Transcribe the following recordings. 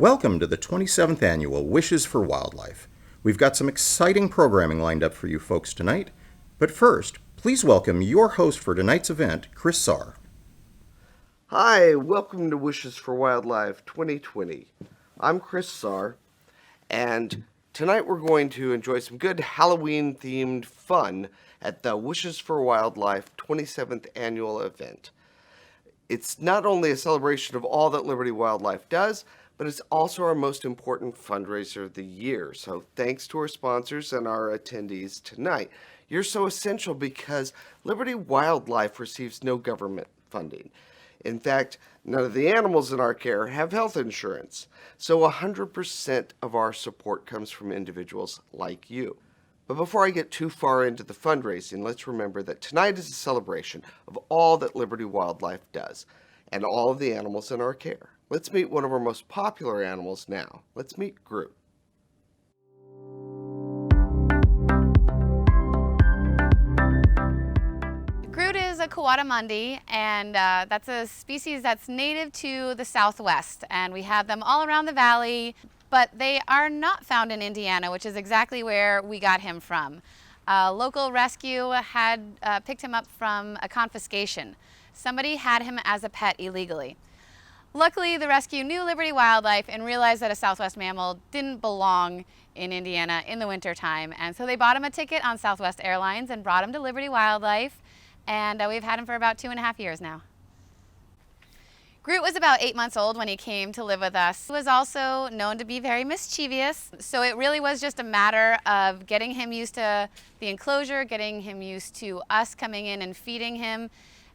Welcome to the 27th Annual Wishes for Wildlife. We've got some exciting programming lined up for you folks tonight, but first, please welcome your host for tonight's event, Chris Saar. Hi, welcome to Wishes for Wildlife 2020. I'm Chris Saar, and tonight we're going to enjoy some good Halloween-themed fun at the Wishes for Wildlife 27th Annual event. It's not only a celebration of all that Liberty Wildlife does, but it's also our most important fundraiser of the year. So thanks to our sponsors and our attendees tonight. You're so essential because Liberty Wildlife receives no government funding. In fact, none of the animals in our care have health insurance. So 100% of our support comes from individuals like you. But before I get too far into the fundraising, let's remember that tonight is a celebration of all that Liberty Wildlife does and all of the animals in our care. Let's meet one of our most popular animals now. Let's meet Groot. Groot is a coatimundi, and that's a species that's native to the Southwest, and we have them all around the valley, but they are not found in Indiana, which is exactly where we got him from. Local rescue had picked him up from a confiscation. Somebody had him as a pet illegally. Luckily, the rescue knew Liberty Wildlife and realized that a Southwest mammal didn't belong in Indiana in the wintertime, and so they bought him a ticket on Southwest Airlines and brought him to Liberty Wildlife, and we've had him for about 2.5 years now. Groot was about 8 months old when he came to live with us. He was also known to be very mischievous, so it really was just a matter of getting him used to the enclosure, getting him used to us coming in and feeding him.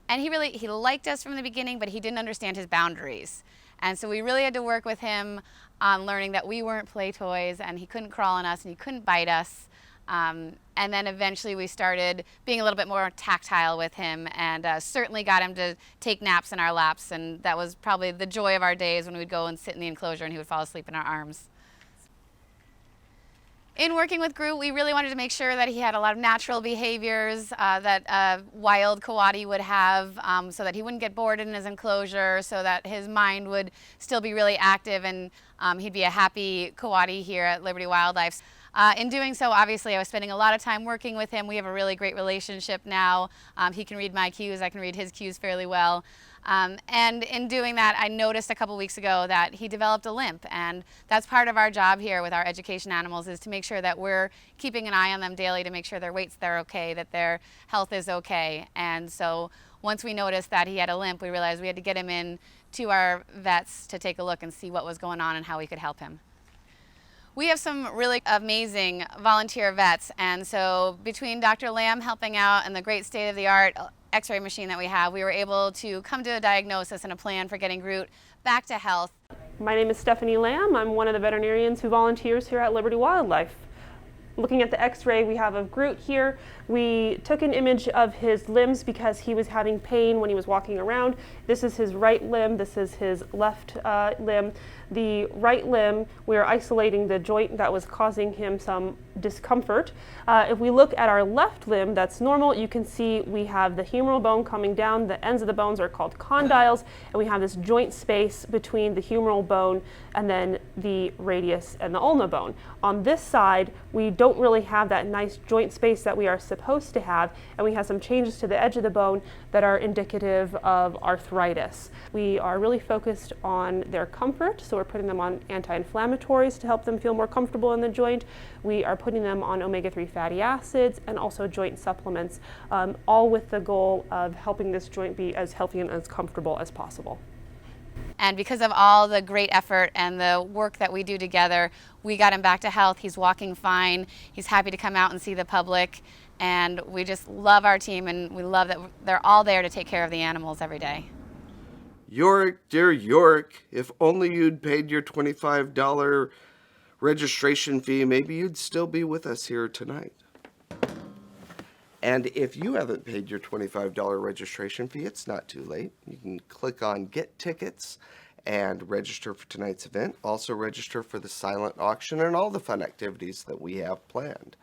And he liked us from the beginning, but he didn't understand his boundaries. And so we really had to work with him on learning that we weren't play toys, and he couldn't crawl on us and he couldn't bite us. And then eventually we started being a little bit more tactile with him, and certainly got him to take naps in our laps, and that was probably the joy of our days when we'd go and sit in the enclosure and he would fall asleep in our arms. In working with Groot, we really wanted to make sure that he had a lot of natural behaviors that a wild coati would have, so that he wouldn't get bored in his enclosure, so that his mind would still be really active, and he'd be a happy coati here at Liberty Wildlife. In doing so, obviously, I was spending a lot of time working with him. We have a really great relationship now. He can read my cues. I can read his cues fairly well. And in doing that, I noticed a couple weeks ago that he developed a limp. And that's part of our job here with our education animals, is to make sure that we're keeping an eye on them daily to make sure their weights are okay, that their health is okay. And so once we noticed that he had a limp, we realized we had to get him in to our vets to take a look and see what was going on and how we could help him. We have some really amazing volunteer vets, and so between Dr. Lamb helping out and the great state-of-the-art x-ray machine that we have, we were able to come to a diagnosis and a plan for getting Groot back to health. My name is Stephanie Lamb. I'm one of the veterinarians who volunteers here at Liberty Wildlife. Looking at the x-ray we have of Groot here, we took an image of his limbs because he was having pain when he was walking around. This is his right limb, this is his left limb. The right limb, we are isolating the joint that was causing him some discomfort. If we look at our left limb, that's normal. You can see we have the humeral bone coming down. The ends of the bones are called condyles, and we have this joint space between the humeral bone and then the radius and the ulna bone. On this side, we don't really have that nice joint space that we are supposed to have, and we have some changes to the edge of the bone that are indicative of arthritis. We are really focused on their comfort, so we're putting them on anti-inflammatories to help them feel more comfortable in the joint. We are putting them on omega-3 fatty acids and also joint supplements, all with the goal of helping this joint be as healthy and as comfortable as possible. And because of all the great effort and the work that we do together, we got him back to health. He's walking fine. He's happy to come out and see the public. And we just love our team, and we love that they're all there to take care of the animals every day. Yorick, dear Yorick, if only you'd paid your $25 registration fee, maybe you'd still be with us here tonight. And if you haven't paid your $25 registration fee, it's not too late. You can click on Get Tickets and register for tonight's event. Also register for the silent auction and all the fun activities that we have planned.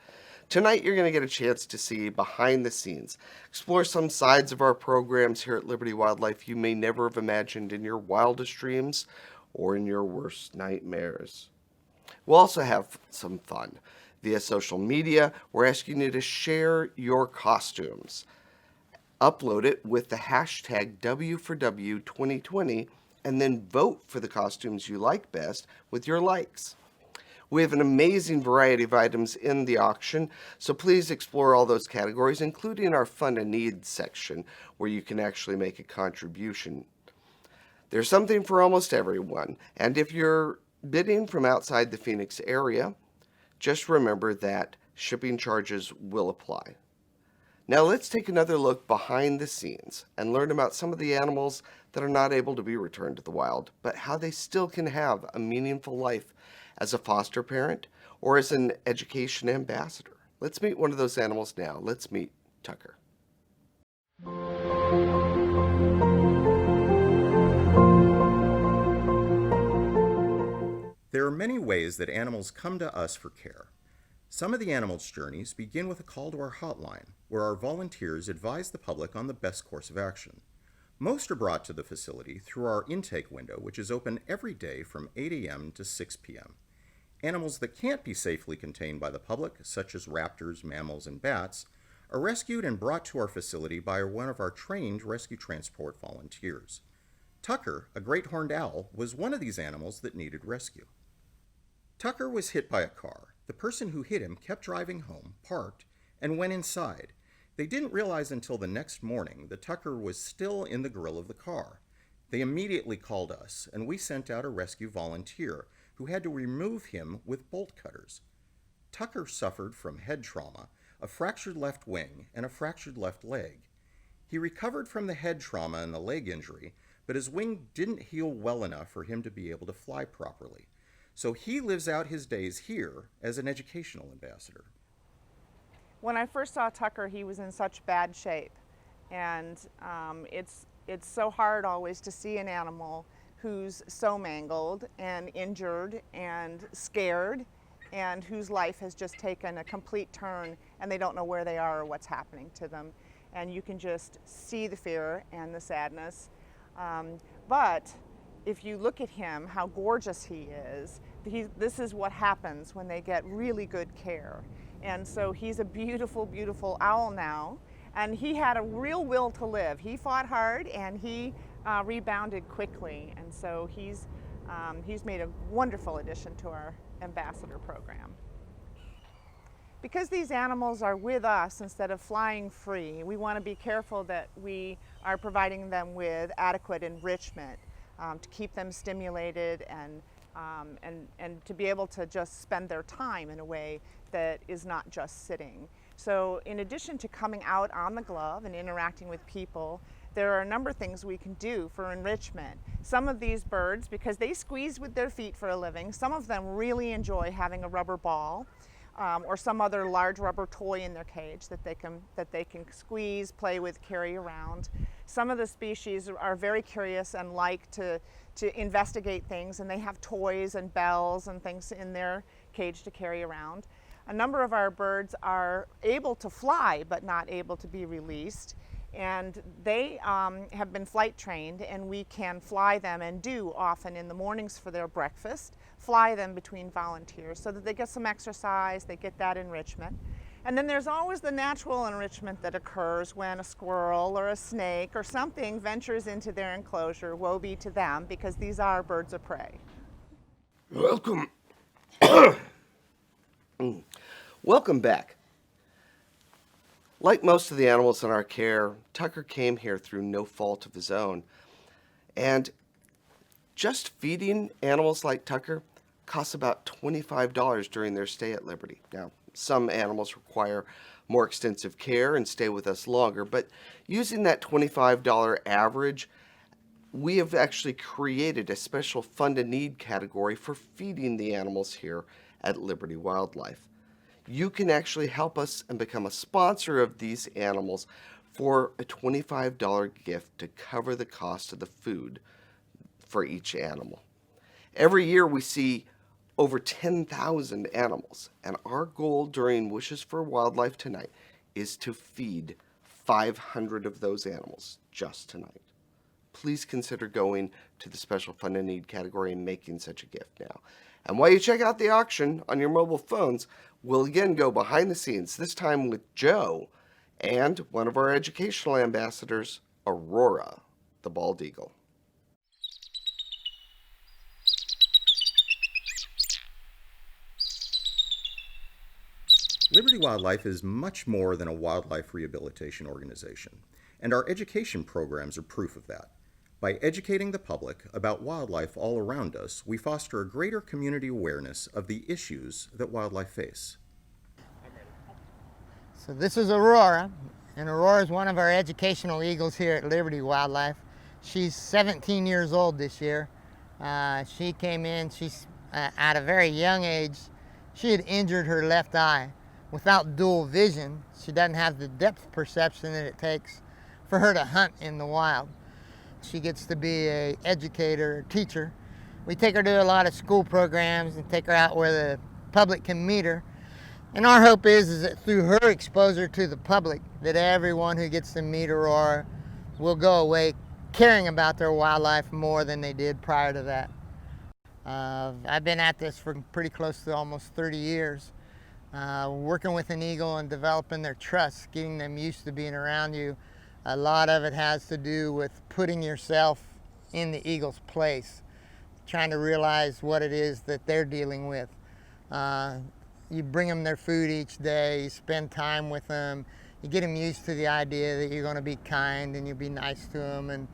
Tonight, you're going to get a chance to see behind the scenes, explore some sides of our programs here at Liberty Wildlife you may never have imagined in your wildest dreams or in your worst nightmares. We'll also have some fun. Via social media, we're asking you to share your costumes. Upload it with the hashtag W4W2020 and then vote for the costumes you like best with your likes. We have an amazing variety of items in the auction, so please explore all those categories, including our Fund and Needs section, where you can actually make a contribution. There's something for almost everyone, and if you're bidding from outside the Phoenix area, just remember that shipping charges will apply. Now let's take another look behind the scenes and learn about some of the animals that are not able to be returned to the wild, but how they still can have a meaningful life as a foster parent or as an education ambassador. Let's meet one of those animals now. Let's meet Tucker. There are many ways that animals come to us for care. Some of the animals' journeys begin with a call to our hotline, where our volunteers advise the public on the best course of action. Most are brought to the facility through our intake window, which is open every day from 8 a.m. to 6 p.m. Animals that can't be safely contained by the public, such as raptors, mammals, and bats, are rescued and brought to our facility by one of our trained rescue transport volunteers. Tucker, a great horned owl, was one of these animals that needed rescue. Tucker was hit by a car. The person who hit him kept driving home, parked, and went inside. They didn't realize until the next morning that Tucker was still in the grill of the car. They immediately called us, and we sent out a rescue volunteer who had to remove him with bolt cutters. Tucker suffered from head trauma, a fractured left wing, and a fractured left leg. He recovered from the head trauma and the leg injury, but his wing didn't heal well enough for him to be able to fly properly. So he lives out his days here as an educational ambassador. When I first saw Tucker, he was in such bad shape, and it's so hard always to see an animal who's so mangled and injured and scared, and whose life has just taken a complete turn, and they don't know where they are or what's happening to them. And you can just see the fear and the sadness. But if you look at him, how gorgeous he is, this is what happens when they get really good care. And so he's a beautiful, beautiful owl now. And he had a real will to live. He fought hard and he rebounded quickly. And so he's made a wonderful addition to our ambassador program. Because these animals are with us instead of flying free, we want to be careful that we are providing them with adequate enrichment to keep them stimulated and to be able to just spend their time in a way that is not just sitting. So in addition to coming out on the glove and interacting with people, there are a number of things we can do for enrichment. Some of these birds, because they squeeze with their feet for a living, some of them really enjoy having a rubber ball or some other large rubber toy in their cage that they can squeeze, play with, carry around. Some of the species are very curious and like to investigate things, and they have toys and bells and things in their cage to carry around. A number of our birds are able to fly but not able to be released, and they have been flight trained, and we can fly them, and do often in the mornings for their breakfast, fly them between volunteers so that they get some exercise, they get that enrichment. And then there's always the natural enrichment that occurs when a squirrel or a snake or something ventures into their enclosure. Woe be to them, because these are birds of prey. Welcome. Welcome back. Like most of the animals in our care, Tucker came here through no fault of his own. And just feeding animals like Tucker costs about $25 during their stay at Liberty. Now, some animals require more extensive care and stay with us longer, but using that $25 average, we have actually created a special fund and need category for feeding the animals here at Liberty Wildlife. You can actually help us and become a sponsor of these animals for a $25 gift to cover the cost of the food for each animal. Every year we see over 10,000 animals, and our goal during Wishes for Wildlife tonight is to feed 500 of those animals just tonight. Please consider going to the Special Fund and Need category in making such a gift now. And while you check out the auction on your mobile phones, we'll again go behind the scenes, this time with Joe and one of our educational ambassadors, Aurora, the bald eagle. Liberty Wildlife is much more than a wildlife rehabilitation organization, and our education programs are proof of that. By educating the public about wildlife all around us, we foster a greater community awareness of the issues that wildlife face. So this is Aurora, and Aurora is one of our educational eagles here at Liberty Wildlife. She's 17 years old this year. She came in, at a very young age, she had injured her left eye. Without dual vision, she doesn't have the depth perception that it takes for her to hunt in the wild. She gets to be an educator, teacher. We take her to a lot of school programs and take her out where the public can meet her. And our hope is that through her exposure to the public, that everyone who gets to meet Aurora will go away caring about their wildlife more than they did prior to that. I've been at this for pretty close to almost 30 years. Working with an eagle and developing their trust, getting them used to being around you. A lot of it has to do with putting yourself in the eagle's place, trying to realize what it is that they're dealing with. You bring them their food each day, you spend time with them, you get them used to the idea that you're going to be kind and you'll be nice to them, and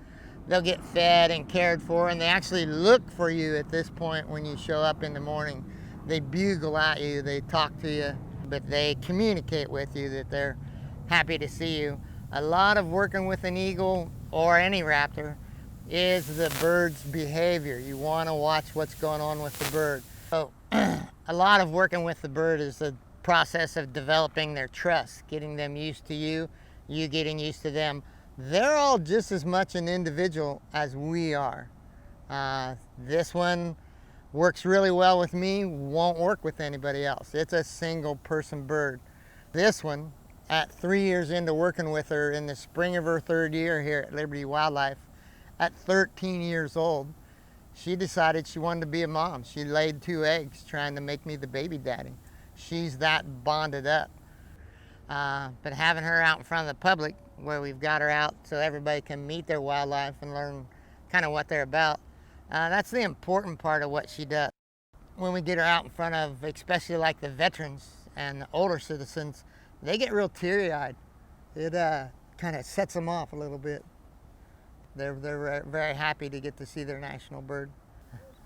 they'll get fed and cared for, and they actually look for you at this point when you show up in the morning. They bugle at you, they talk to you, but they communicate with you that they're happy to see you. A lot of working with an eagle or any raptor is the bird's behavior. You want to watch what's going on with the bird. So a lot of working with the bird is the process of developing their trust, getting them used to you, you getting used to them. They're all just as much an individual as we are. This one works really well with me, won't work with anybody else. It's a single person bird. This one, at 3 years into working with her in the spring of her 3rd year here at Liberty Wildlife, at 13 years old, she decided she wanted to be a mom. She laid 2 eggs trying to make me the baby daddy. She's that bonded up. But having her out in front of the public, where we've got her out so everybody can meet their wildlife and learn kind of what they're about, that's the important part of what she does. When we get her out in front of, especially like the veterans and the older citizens, they get real teary-eyed. It kind of sets them off a little bit. They're very happy to get to see their national bird.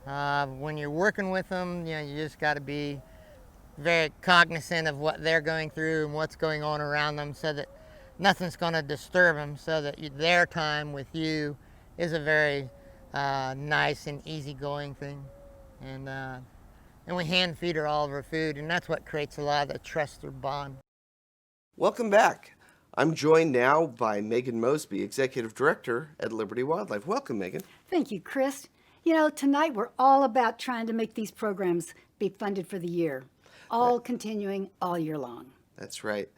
When you're working with them, you know, you just got to be very cognizant of what they're going through and what's going on around them, so that nothing's going to disturb them, so that their time with you is a very nice and easygoing thing. And we hand feed her all of her food, and that's what creates a lot of the trust or bond. Welcome back. I'm joined now by Megan Mosby, Executive Director at Liberty Wildlife. Welcome, Megan. Thank you, Chris. You know, tonight we're all about trying to make these programs be funded for the year, all continuing all year long. That's right.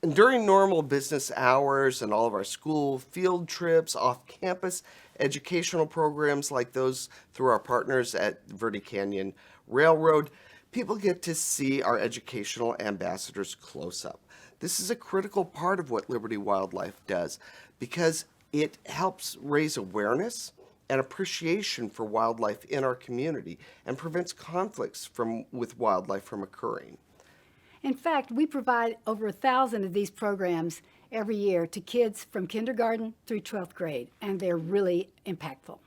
And during normal business hours and all of our school field trips, off-campus educational programs like those through our partners at Verde Canyon Railroad, people get to see our educational ambassadors close up. This is a critical part of what Liberty Wildlife does because it helps raise awareness and appreciation for wildlife in our community and prevents conflicts with wildlife from occurring. In fact, we provide over 1,000 of these programs every year to kids from kindergarten through 12th grade, and they're really impactful.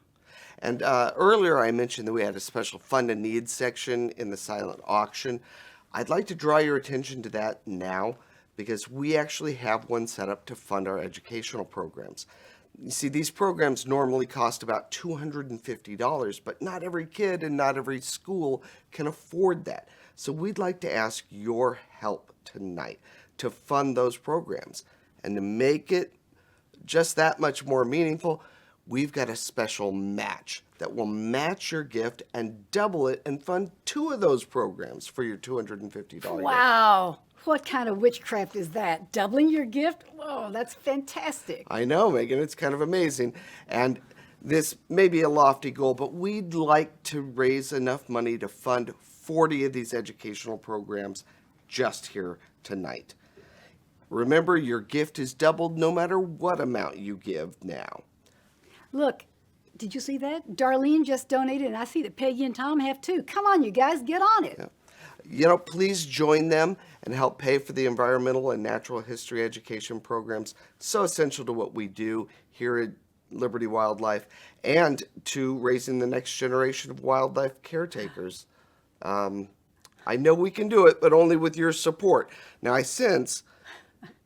And earlier I mentioned that we had a special fund and needs section in the silent auction. I'd like to draw your attention to that now because we actually have one set up to fund our educational programs. You see, these programs normally cost about $250, but not every kid and not every school can afford that. So we'd like to ask your help tonight to fund those programs. And to make it just that much more meaningful, we've got a special match that will match your gift and double it and fund 2 of those programs for your $250 gift. Wow! What kind of witchcraft is that? Doubling your gift? Whoa, that's fantastic. I know, Megan, it's kind of amazing. And This may be a lofty goal, but we'd like to raise enough money to fund 40 of these educational programs just here tonight. Remember, your gift is doubled no matter what amount you give now. Look, did you see that? Darlene just donated, and I see that Peggy and Tom have too. Come on, you guys, get on it. Please join them and help pay for the environmental and natural history education programs so essential to what we do here at Liberty Wildlife and to raising the next generation of wildlife caretakers. I know we can do it, but only with your support. Now, I sense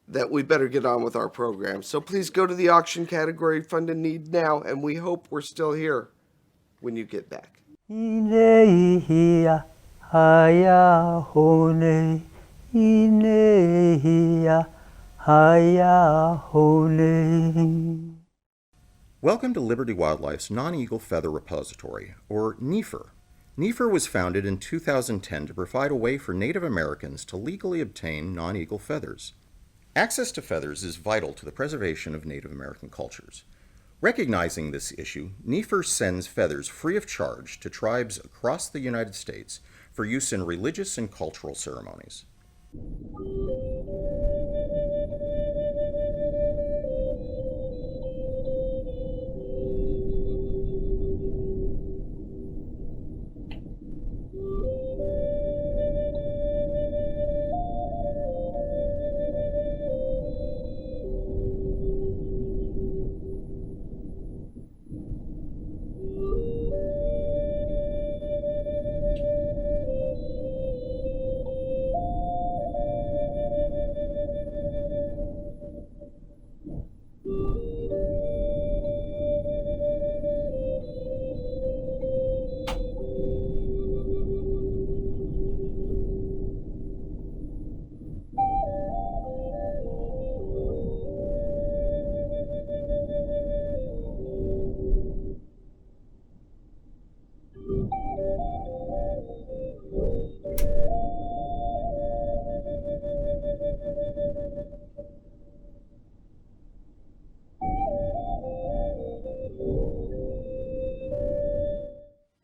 that we better get on with our program. So please go to the auction category Fund a Need now, and we hope we're still here when you get back. Inehia haya hone, inehia haya hone. Welcome to Liberty Wildlife's Non-Eagle Feather Repository, or NEFR. NEFR was founded in 2010 to provide a way for Native Americans to legally obtain non-eagle feathers. Access to feathers is vital to the preservation of Native American cultures. Recognizing this issue, NEFR sends feathers free of charge to tribes across the United States for use in religious and cultural ceremonies.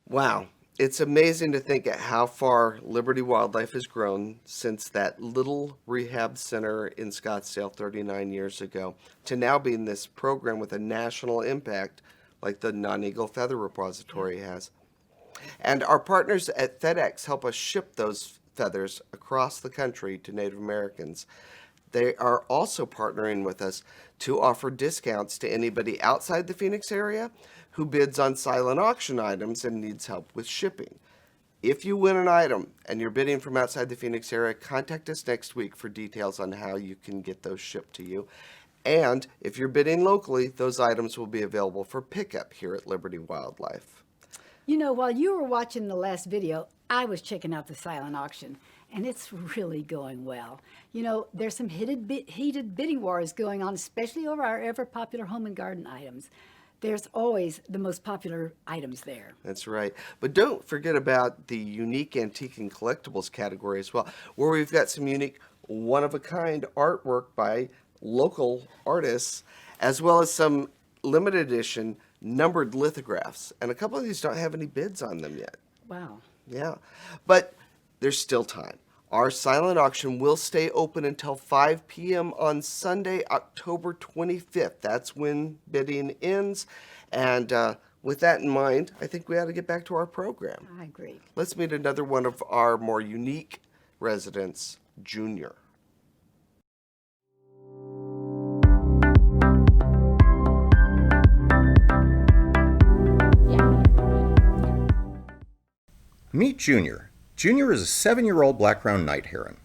Wow, it's amazing to think at how far Liberty Wildlife has grown since that little rehab center in Scottsdale 39 years ago to now being this program with a national impact like the Non-Eagle Feather Repository has. And our partners at FedEx help us ship those feathers across the country to Native Americans. They are also partnering with us to offer discounts to anybody outside the Phoenix area who bids on silent auction items and needs help with shipping. If you win an item and you're bidding from outside the Phoenix area, contact us next week for details on how you can get those shipped to you. And if you're bidding locally, those items will be available for pickup here at Liberty Wildlife. You know, while you were watching the last video, I was checking out the silent auction, and it's really going well. You know, there's some heated bidding wars going on, especially over our ever-popular home and garden items. There's always the most popular items there. That's right. But don't forget about the unique antique and collectibles category as well, where we've got some unique one-of-a-kind artwork by local artists, as well as some limited edition numbered lithographs. And a couple of these don't have any bids on them yet. Wow. Yeah. But there's still time. Our silent auction will stay open until 5 p.m. on Sunday, October 25th. That's when bidding ends. And with that in mind, I think we ought to get back to our program. I agree. Let's meet another one of our more unique residents, Junior. Meet Junior. Junior is a 7-year-old black-crowned night heron.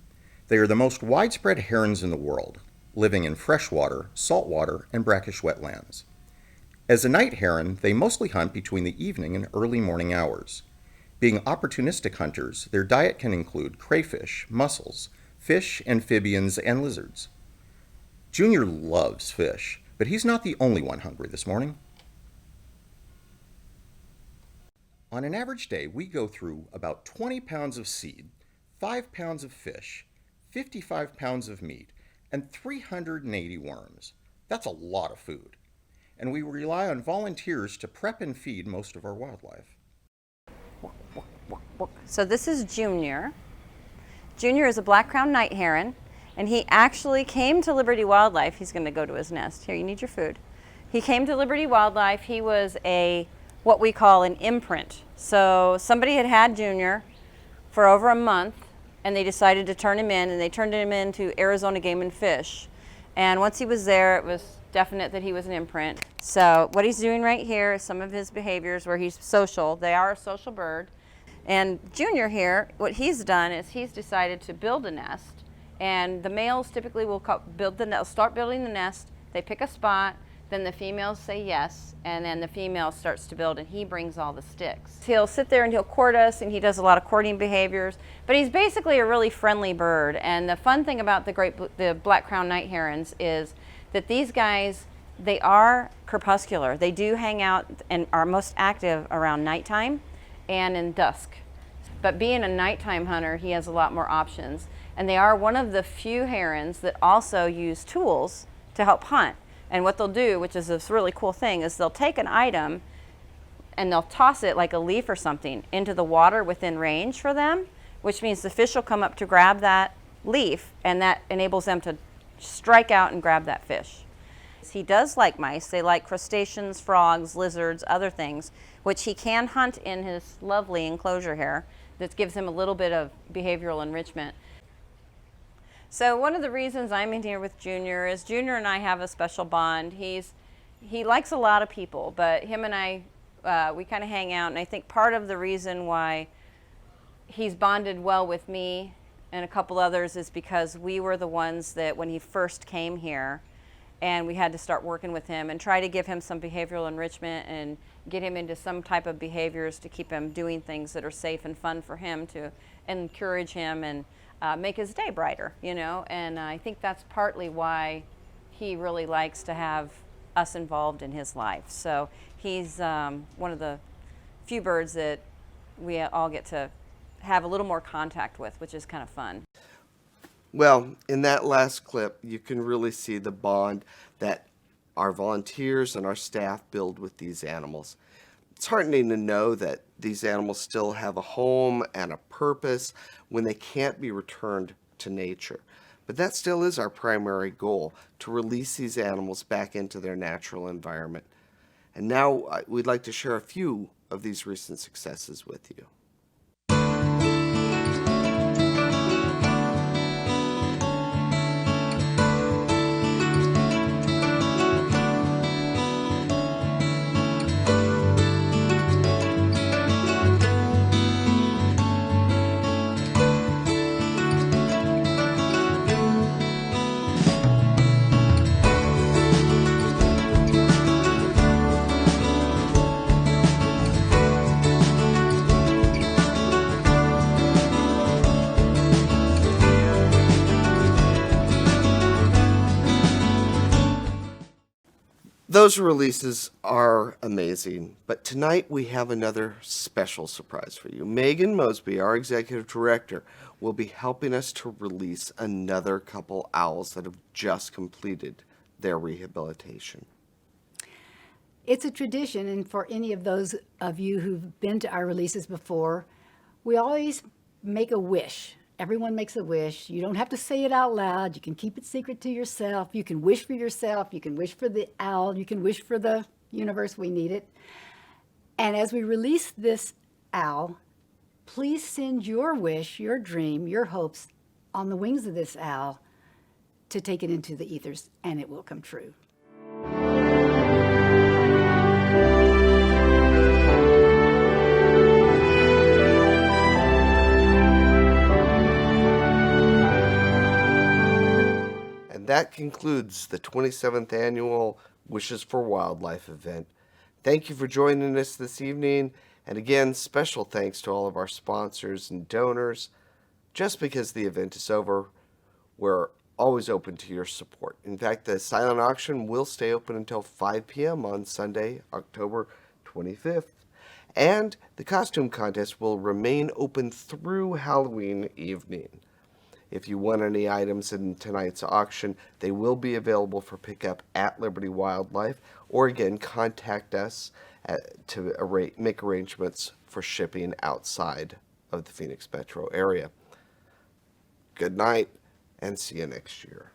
They are the most widespread herons in the world, living in freshwater, saltwater, and brackish wetlands. As a night heron, they mostly hunt between the evening and early morning hours. Being opportunistic hunters, their diet can include crayfish, mussels, fish, amphibians, and lizards. Junior loves fish, but he's not the only one hungry this morning. On an average day, we go through about 20 pounds of seed, 5 pounds of fish, 55 pounds of meat, and 380 worms. That's a lot of food. and we rely on volunteers to prep and feed most of our wildlife. So this is Junior. Junior is a black-crowned night heron, and he actually came to Liberty Wildlife. He's going to go to his nest. Here, you need your food. He came to Liberty Wildlife. He was what we call an imprint. So somebody had Junior for over a month, and they decided to turn him in, and they turned him into Arizona Game and Fish. And once he was there, it was definite that he was an imprint. So what he's doing right here is some of his behaviors where he's social. They are a social bird. And Junior here, what he's done is he's decided to build a nest, and the males typically will start building the nest. They pick a spot, then the females say yes, and then the female starts to build, and he brings all the sticks. He'll sit there and he'll court us, and he does a lot of courting behaviors, but he's basically a really friendly bird. And the fun thing about the black-crowned night herons is that these guys, they are crepuscular. They do hang out and are most active around nighttime and in dusk. But being a nighttime hunter, he has a lot more options. And they are one of the few herons that also use tools to help hunt. And what they'll do, which is this really cool thing, is they'll take an item and they'll toss it like a leaf or something into the water within range for them, which means the fish will come up to grab that leaf, and that enables them to strike out and grab that fish. He does like mice. They like crustaceans, frogs, lizards, other things, which he can hunt in his lovely enclosure here. That gives him a little bit of behavioral enrichment. So one of the reasons I'm in here with Junior is Junior and I have a special bond. He likes a lot of people, but him and I, we kind of hang out, and I think part of the reason why he's bonded well with me and a couple others is because we were the ones that when he first came here, and we had to start working with him and try to give him some behavioral enrichment and get him into some type of behaviors to keep him doing things that are safe and fun for him, to encourage him and make his day brighter, you know. And I think that's partly why he really likes to have us involved in his life. So he's one of the few birds that we all get to have a little more contact with, which is kind of fun. Well, in that last clip, you can really see the bond that our volunteers and our staff build with these animals. It's heartening to know that these animals still have a home and a purpose when they can't be returned to nature. But that still is our primary goal, to release these animals back into their natural environment. And now we'd like to share a few of these recent successes with you. Those releases are amazing, but tonight we have another special surprise for you. Megan Mosby, our executive director, will be helping us to release another couple owls that have just completed their rehabilitation. It's a tradition, and for any of those of you who've been to our releases before, we always make a wish. Everyone makes a wish. You don't have to say it out loud. You can keep it secret to yourself. You can wish for yourself. You can wish for the owl. You can wish for the universe. We need it. And as we release this owl, please send your wish, your dream, your hopes on the wings of this owl to take it into the ethers, and it will come true. And that concludes the 27th annual Wishes for Wildlife event. Thank you for joining us this evening. And again, special thanks to all of our sponsors and donors. Just because the event is over, we're always open to your support. In fact, the silent auction will stay open until 5 p.m. on Sunday, October 25th. And the costume contest will remain open through Halloween evening. If you want any items in tonight's auction, they will be available for pickup at Liberty Wildlife, or again, contact us to make arrangements for shipping outside of the Phoenix metro area. Good night, and see you next year.